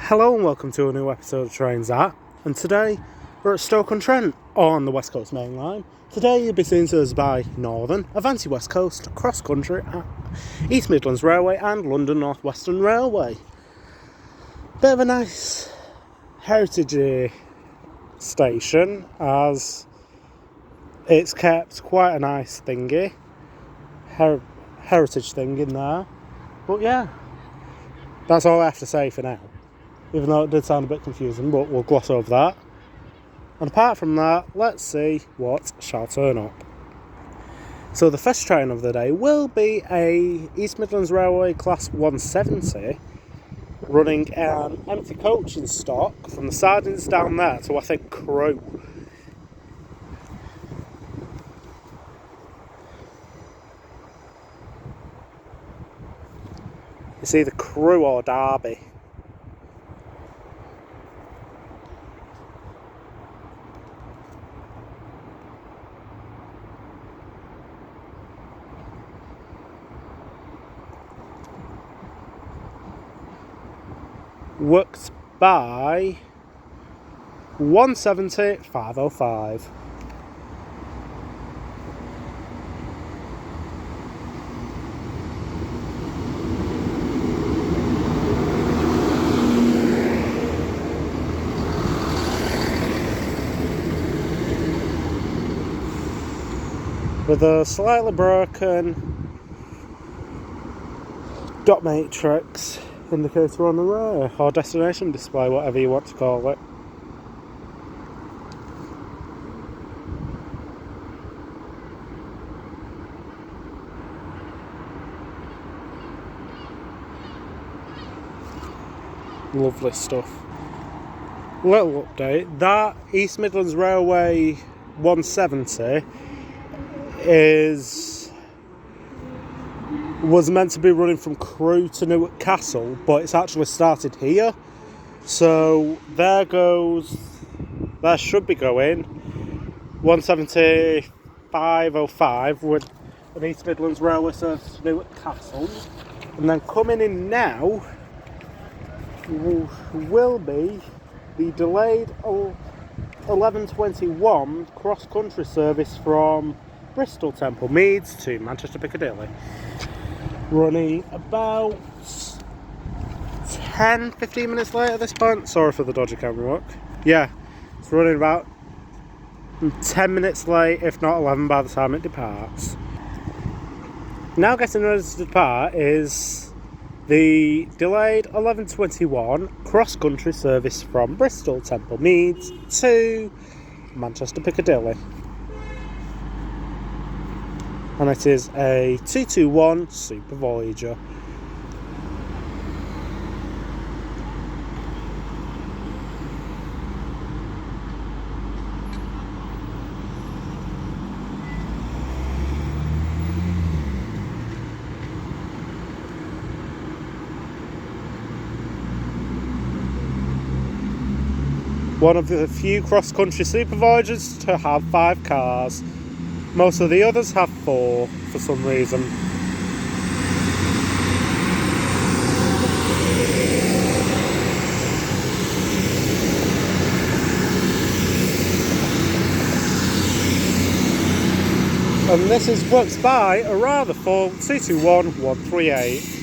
Hello and welcome to a new episode of Trains At, and today we're at Stoke-on-Trent on the West Coast Main Line. Today you'll be seen to us by Northern, Avanti West Coast, Cross Country at East Midlands Railway and London North Western Railway. Bit of a nice heritage station as it's kept quite a nice thingy, heritage thing in there, but yeah, that's all I have to say for now. Even though it did sound a bit confusing, but we'll gloss over that. And apart from that, let's see what shall turn up. So the first train of the day will be a East Midlands Railway Class 170, running an empty coach in stock from the sidings down there to, I think, Crewe. It's either Crewe or Derby. Worked by 170,505. With a slightly broken dot matrix indicator on the rear, or destination display, whatever you want to call it. Lovely stuff. Little update, that East Midlands Railway 170 was meant to be running from Crewe to Newark Castle, but it's actually started here. So there should be going 170,505 with an East Midlands Railway service to Newark Castle. And then coming in now will be the delayed 11:21 cross-country service from Bristol Temple Meads to Manchester Piccadilly, running about 10-15 minutes late at this point. Sorry for the dodgy camera work. Yeah, it's running about 10 minutes late, if not 11 by the time it departs. Now getting ready to depart is the delayed 11:21 cross-country service from Bristol Temple Meads to Manchester Piccadilly. And it is a 221 Super Voyager. One of the few cross-country Super Voyagers to have 5 cars. Most of the others have 4 for some reason. And this is worked by a rather full 221-138.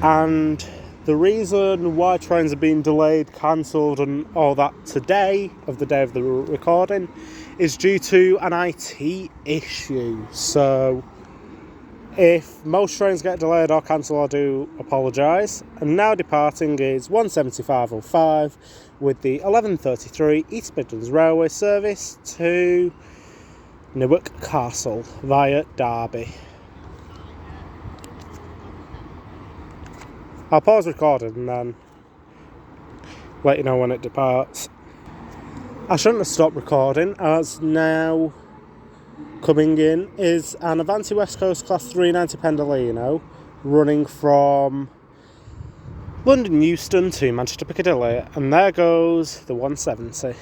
And the reason why trains are being delayed, cancelled and all that today, of the day of the recording, is due to an IT issue. So if most trains get delayed or cancelled, I do apologise. And now departing is 170,505 with the 11:33 East Midlands Railway service to Newark Castle via Derby. I'll pause recording and then let you know when it departs. I shouldn't have stopped recording, as now coming in is an Avanti West Coast Class 390 Pendolino running from London Euston to Manchester Piccadilly, and there goes the 170.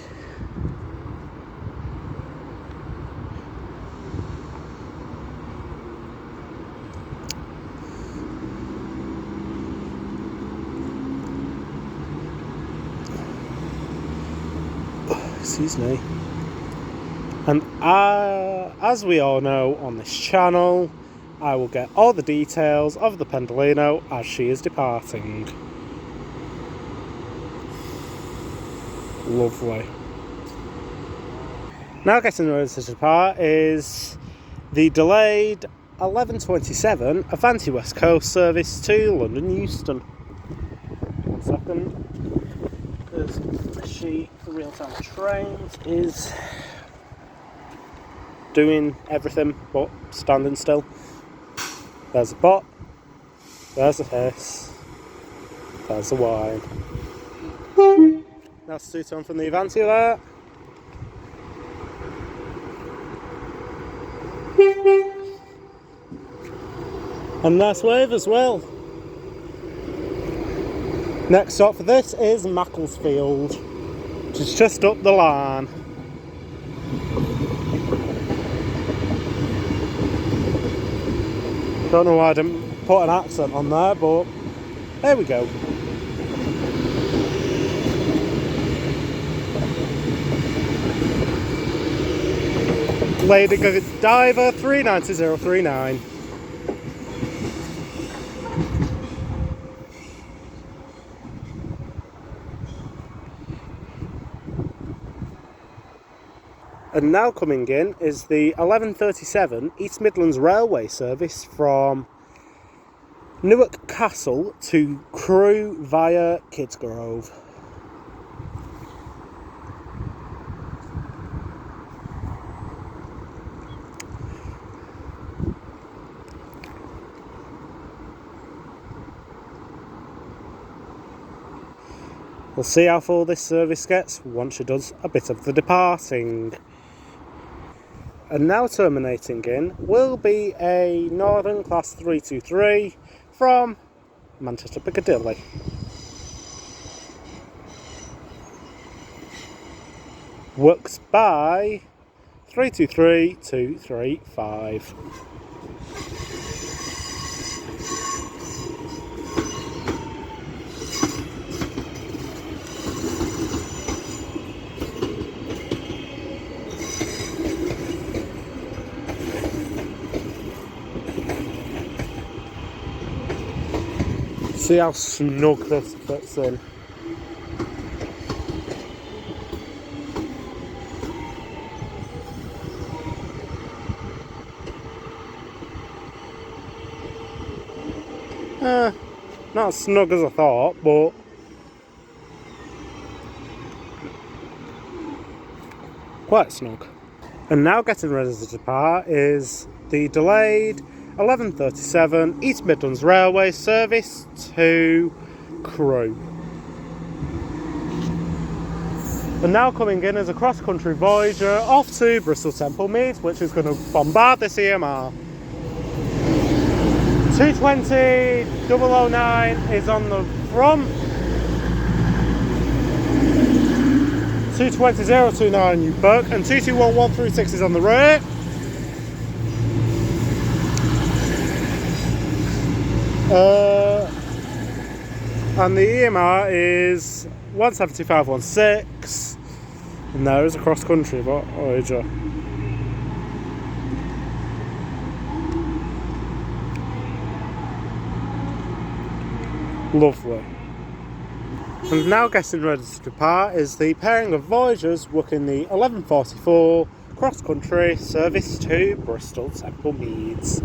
excuse me. And as we all know on this channel, I will get all the details of the Pendolino as she is departing. Lovely. Now getting ready to depart is the delayed 11:27 Avanti West Coast service to London Euston. 1 second. There's a sheet for real-time trains is doing everything but standing still. There's a bot, there's a hiss, there's a whine. That's two-tone from the Avanti there. And nice wave as well. Next stop for this is Macclesfield, which is just up the line. Don't know why I didn't put an accent on there, but there we go. Lady Diver 390039. And now coming in is the 11:37 East Midlands Railway service from Newark Castle to Crewe via Kidsgrove. We'll see how full this service gets once she does a bit of the departing. And now terminating in will be a Northern Class 323 from Manchester Piccadilly. Works by 323235. See how snug this fits in. Not as snug as I thought, but quite snug. And now getting ready to depart is the delayed 11:37 East Midlands Railway service to Crewe. And now coming in is a cross-country Voyager off to Bristol Temple Meads, which is going to bombard the CMR. 220-009 is on the front. 220-029 you book, and 221136 is on the rear. And the EMR is 17516, and there is a cross-country Voyager. Lovely. And now getting ready to depart is the pairing of Voyagers working the 11:44 cross-country service to Bristol Temple Meads.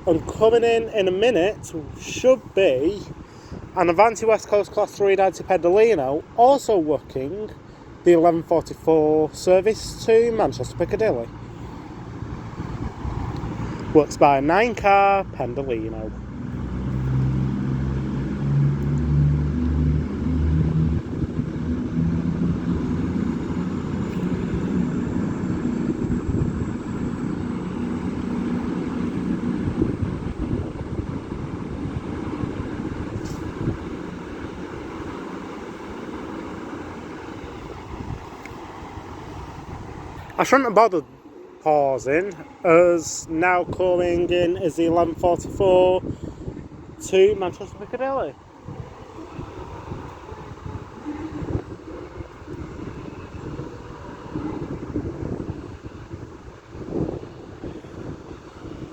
And coming in a minute should be an Avanti West Coast Class 390 Pendolino, also working the 11:44 service to Manchester Piccadilly. Works by a 9-car Pendolino. I shouldn't have bothered pausing, as now coming in is the 11:44 to Manchester Piccadilly.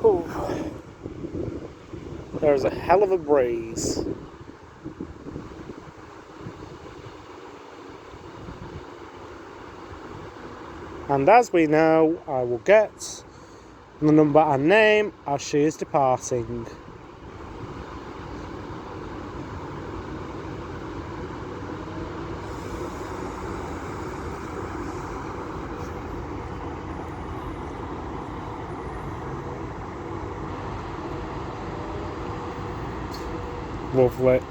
Ooh. There's a hell of a breeze. And as we know, I will get the number and name as she is departing. Lovely.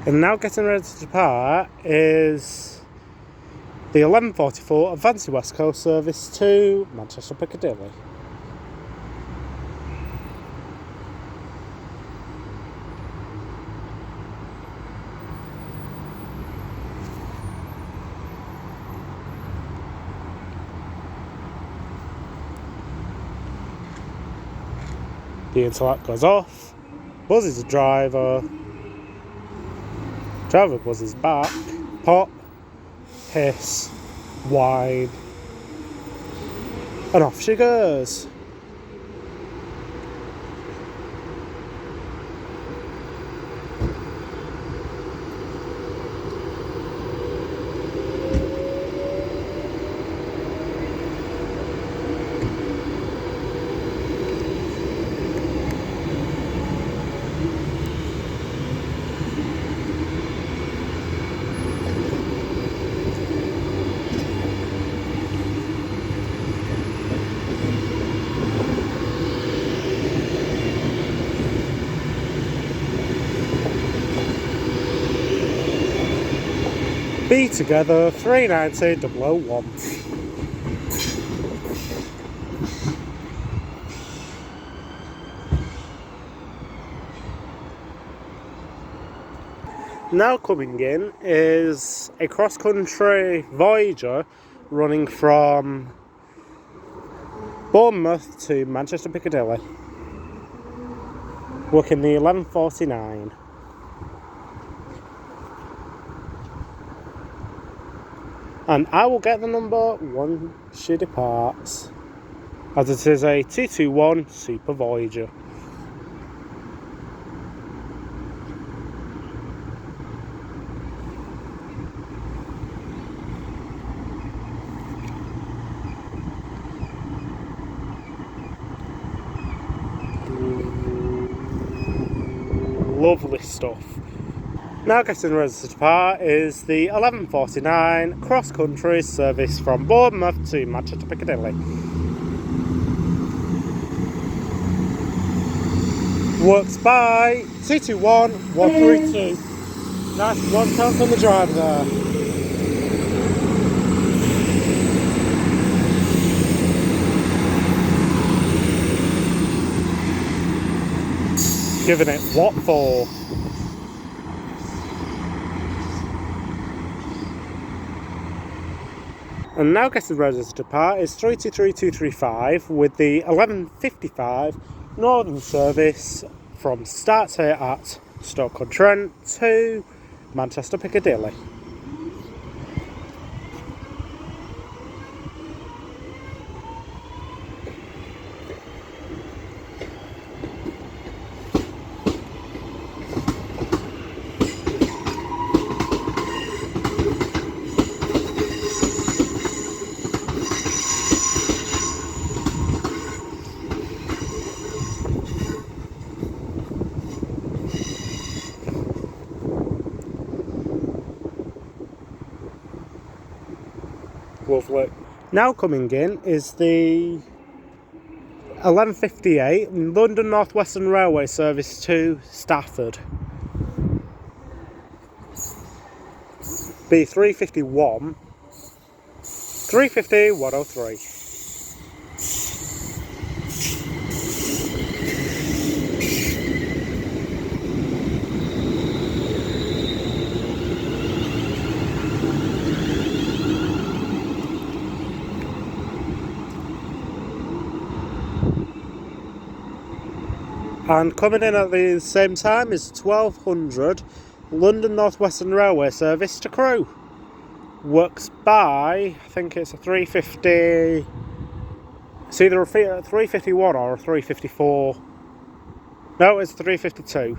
And now getting ready to depart is the 11:44 Advanced West Coast service to Manchester Piccadilly. The intellect goes off, buzzes the driver buzzes back, pop, hiss, whine, and off she goes. Be together 390 001. Now coming in is a cross-country Voyager running from Bournemouth to Manchester Piccadilly, working the 11:49. And I will get the number when she departs, as it is a 221 Super Voyager. Lovely stuff. Now getting ready to depart is the 11:49 cross-country service from Bournemouth to Manchester Piccadilly. Works by 221 132. Nice one count on the driver there. Giving it what for? And now getting ready to depart is 323-235 with the 11:55 Northern service from starts here at Stoke-on-Trent to Manchester Piccadilly. Lovely. Now coming in is the 11:58 London North Western Railway service to Stepford. Be 351 350 103. And coming in at the same time is 1200 London North Western Railway service to Crewe. Works by, I think it's a 350 It's either a 351 or a 354. No, it's 352.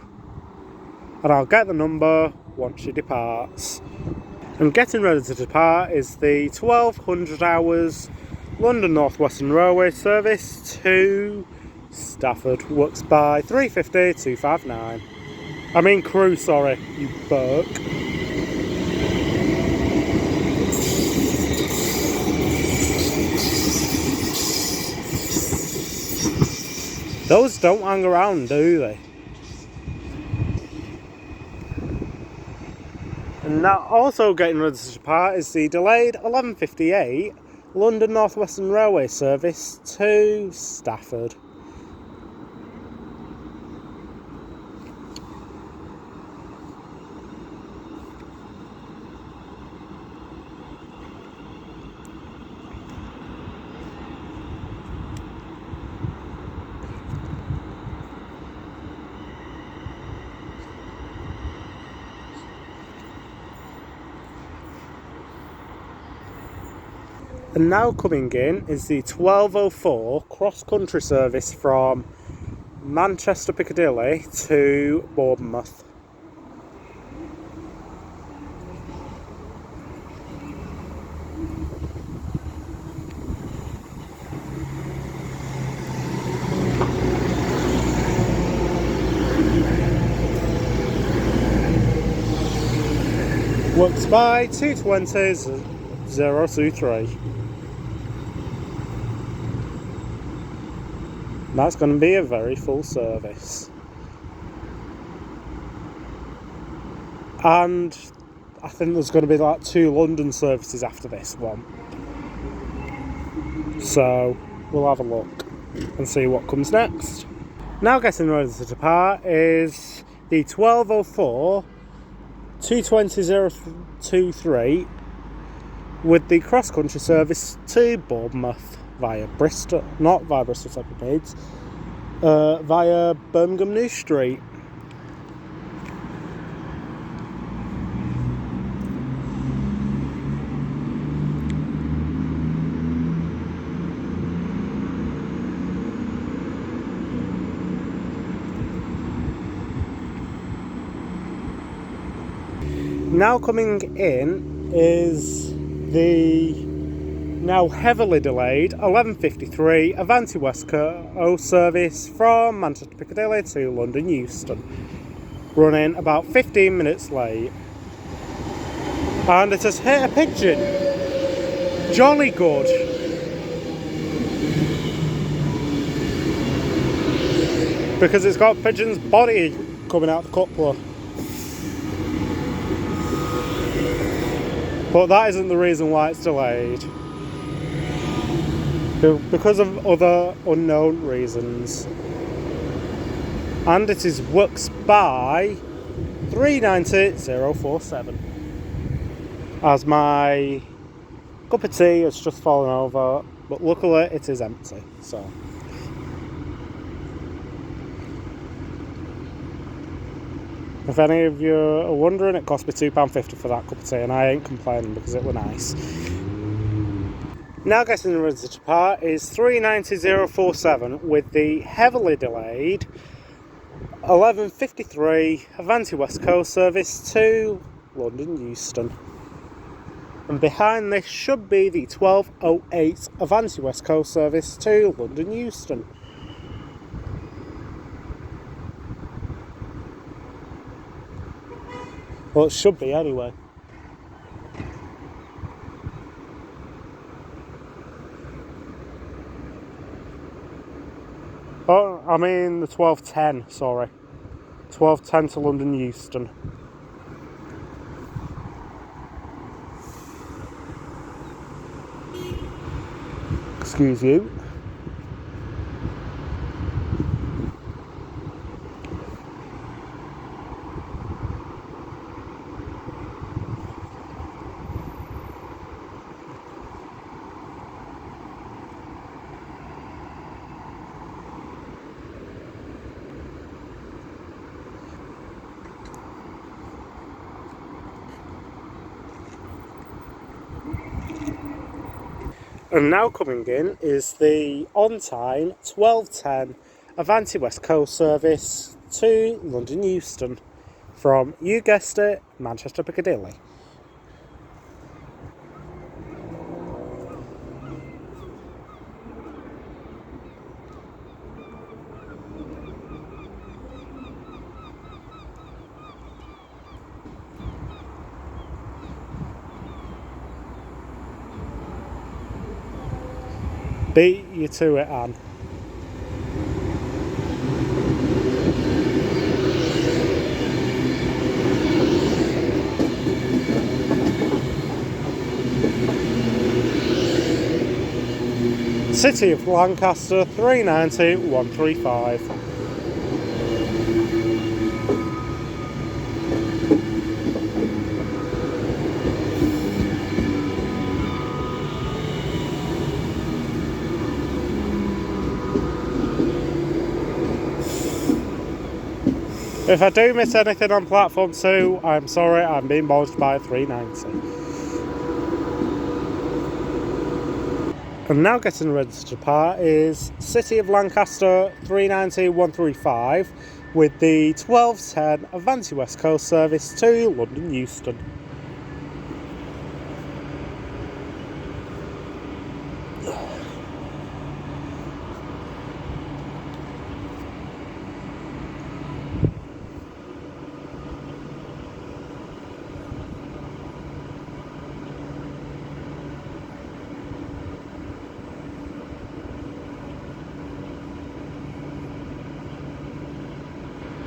And I'll get the number once she departs. And getting ready to depart is the 1200 hours London North Western Railway service to Stafford. Works by 350-259. I mean Crewe, sorry, you Burke. Those don't hang around, do they? And now also getting ready to depart is the delayed 11:58 London North Western Railway service to Stafford. And now coming in is the 12:04 cross-country service from Manchester Piccadilly to Bournemouth. Works by 2:20:023. That's going to be a very full service. And I think there's going to be like 2 London services after this one. So we'll have a look and see what comes next. Now getting ready to depart is the 12:04 2:20:023 with the cross-country service to Bournemouth via Bristol, not via Bristol Stepford Rail, via Birmingham New Street. Now coming in is the now heavily delayed 11:53 Avanti West Coast service from Manchester Piccadilly to London Euston, running about 15 minutes late. And it has hit a pigeon. Jolly good. Because it's got a pigeon's body coming out the coupler. But that isn't the reason why it's delayed. Because of other unknown reasons. And it is works by 3:90:047. As my cup of tea has just fallen over, but luckily it is empty, so. If any of you are wondering, it cost me £2.50 for that cup of tea, and I ain't complaining because it was nice. Now getting ready to depart is 3:90:047 with the heavily delayed 11:53 Avanti West Coast service to London Euston. And behind this should be the 12:08 Avanti West Coast service to London Euston. Well, it should be anyway. Oh, I mean the 12:10, sorry. 12:10 to London Euston. Excuse you. And now coming in is the on-time 12:10 Avanti West Coast service to London Euston from, you guessed it, Manchester Piccadilly. Beat you to it, Anne. City of Lancaster 390 135. If I do miss anything on platform 2, I'm sorry, I'm being bulged by 390. And now getting ready to depart is City of Lancaster 390 135 with the 12:10 Avanti West Coast service to London Euston.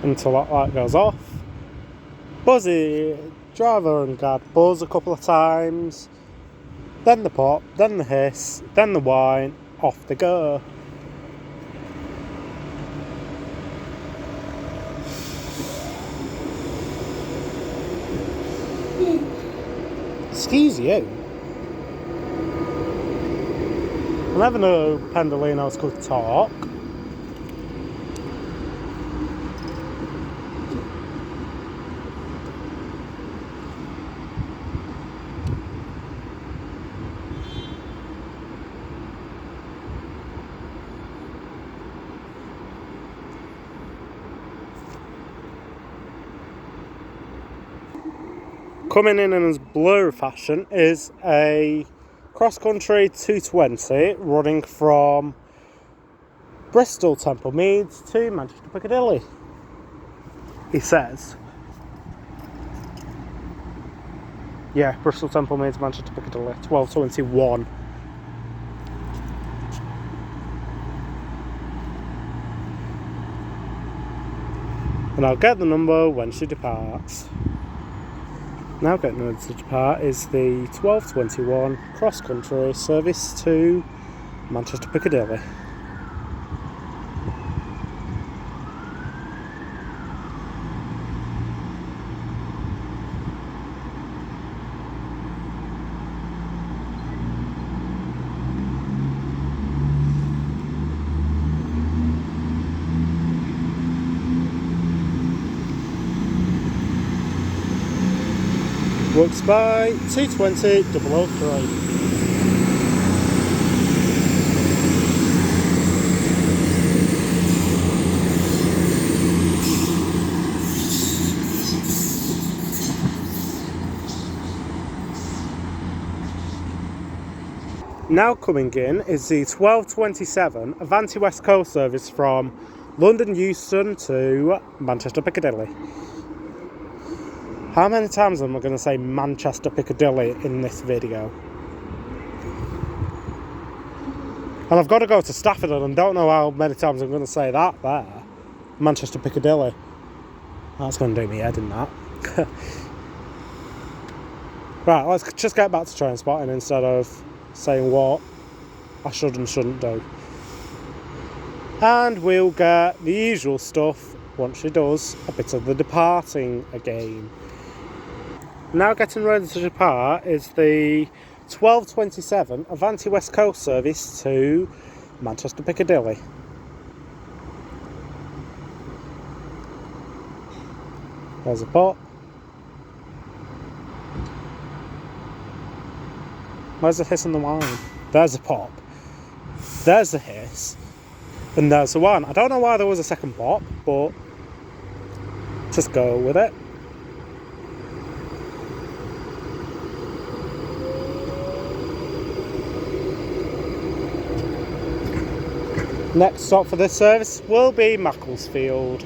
Until that light goes off. Buzzy, driver and guard buzz a couple of times, then the pop, then the hiss, then the whine, off they go. Excuse you. I never knew Pendolinos could talk. Coming in as blur fashion is a cross-country 220 running from Bristol Temple Meads to Manchester Piccadilly, he says. Yeah, Bristol Temple Meads, Manchester Piccadilly, 12:21. And I'll get the number when she departs. Now getting ready to depart is the 12:21 cross-country service to Manchester Piccadilly. Works by 220 003. Now coming in is the 12:27 Avanti West Coast service from London Euston to Manchester Piccadilly. How many times am I going to say Manchester Piccadilly in this video? And I've got to go to Stepford and I don't know how many times I'm going to say that there. Manchester Piccadilly. That's going to do me head in that. Right, let's just get back to train spotting instead of saying what I should and shouldn't do. And we'll get the usual stuff once she does a bit of the departing again. Now getting ready to depart is the 12:27 Avanti West Coast service to Manchester Piccadilly. There's a pot. Where's the hiss and the whine? there's a pop, there's a hiss, and there's the one. I don't know why there was a second pop, but just go with it. Next stop for this service will be Macclesfield.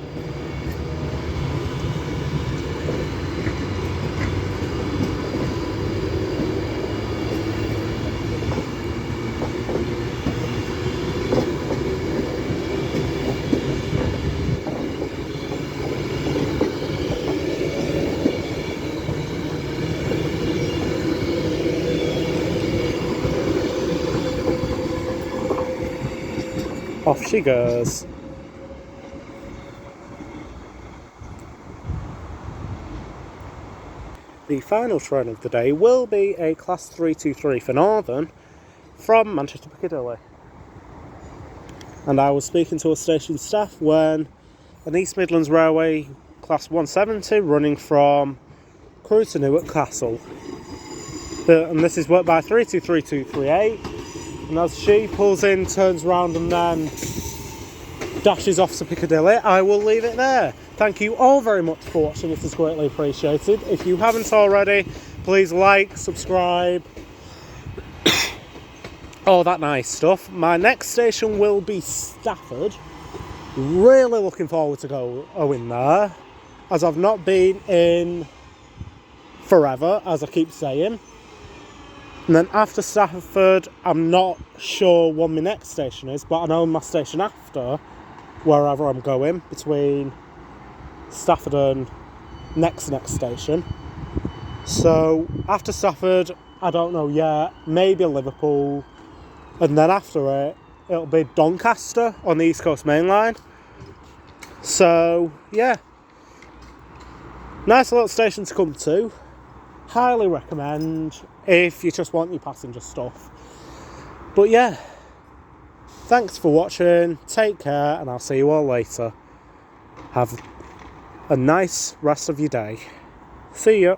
Off she goes. The final train of the day will be a Class 323 for Northern from Manchester Piccadilly. And I was speaking to a station staff when an East Midlands Railway Class 170 running from Crewe to Newark Castle. And this is worked by 323238. And as she pulls in, turns around and then dashes off to Piccadilly, I will leave it there. Thank you all very much for watching, it is greatly appreciated. If you haven't already, please like, subscribe, all that nice stuff. My next station will be Stepford. Really looking forward to going there, as I've not been in forever, as I keep saying. And then after Stepford, I'm not sure what my next station is, but I know my station after, wherever I'm going, between Stepford and next station. So after Stepford, I don't know yet, maybe Liverpool, and then after it, it'll be Doncaster on the East Coast Main Line. So yeah, nice little station to come to. Highly recommend if you just want your passenger stuff. But yeah, thanks for watching, take care, and I'll see you all later. Have a nice rest of your day. See ya.